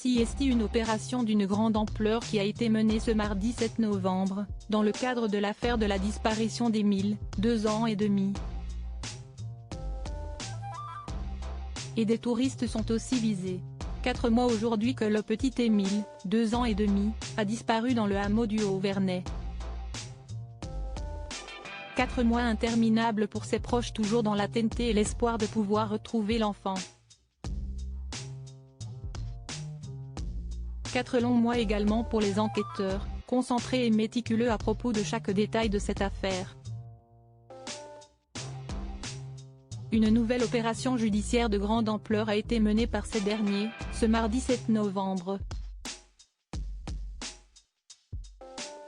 CIST, une opération d'une grande ampleur qui a été menée ce mardi 7 novembre, dans le cadre de l'affaire de la disparition d'Émile, 2 ans et demi. Et des touristes sont aussi visés. 4 mois aujourd'hui que le petit Émile, 2 ans et demi, a disparu dans le hameau du Haut-Vernay. 4 mois interminables pour ses proches, toujours dans l'attente et l'espoir de pouvoir retrouver l'enfant. 4 longs mois également pour les enquêteurs, concentrés et méticuleux à propos de chaque détail de cette affaire. Une nouvelle opération judiciaire de grande ampleur a été menée par ces derniers, ce mardi 7 novembre.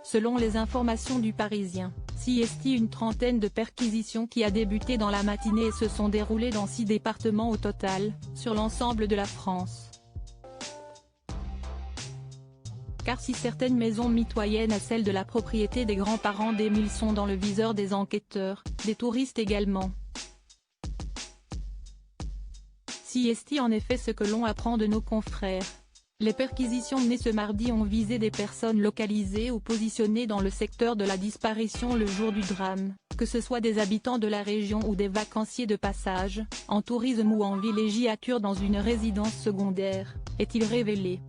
Selon les informations du Parisien, CIST, une trentaine de perquisitions qui a débuté dans la matinée et se sont déroulées dans 6 départements au total, sur l'ensemble de la France. Car si certaines maisons mitoyennes à celle de la propriété des grands-parents d'Émile sont dans le viseur des enquêteurs, des touristes également. CIST, en effet, ce que l'on apprend de nos confrères. Les perquisitions menées ce mardi ont visé des personnes localisées ou positionnées dans le secteur de la disparition le jour du drame, que ce soit des habitants de la région ou des vacanciers de passage, en tourisme ou en villégiature dans une résidence secondaire, est-il révélé.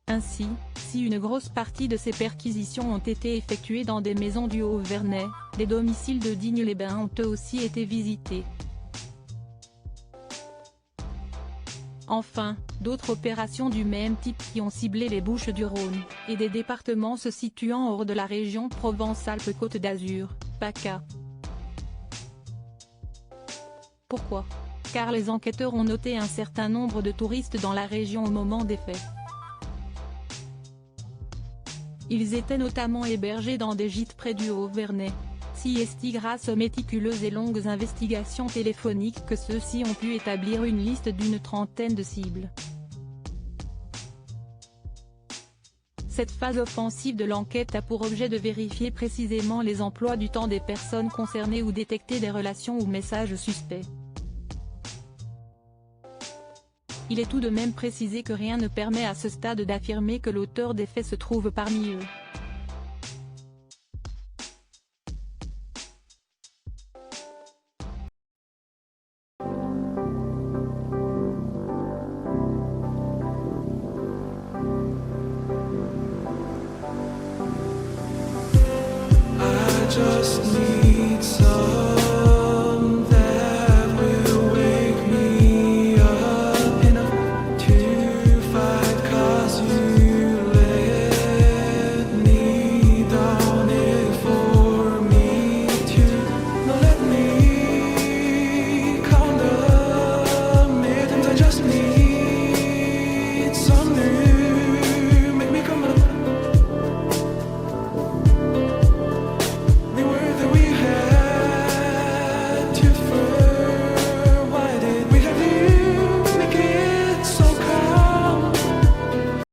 Ainsi, si une grosse partie de ces perquisitions ont été effectuées dans des maisons du Haut-Vernay, des domiciles de Digne-les-Bains ont eux aussi été visités. Enfin, d'autres opérations du même type qui ont ciblé les Bouches-du-Rhône, et des départements se situant hors de la région Provence-Alpes-Côte d'Azur, PACA. Pourquoi? Car les enquêteurs ont noté un certain nombre de touristes dans la région au moment des faits. Ils étaient notamment hébergés dans des gîtes près du Haut-Vernay. CIST, grâce aux méticuleuses et longues investigations téléphoniques que ceux-ci ont pu établir une liste d'une trentaine de cibles. Cette phase offensive de l'enquête a pour objet de vérifier précisément les emplois du temps des personnes concernées ou détecter des relations ou messages suspects. Il est tout de même précisé que rien ne permet à ce stade d'affirmer que l'auteur des faits se trouve parmi eux. Just need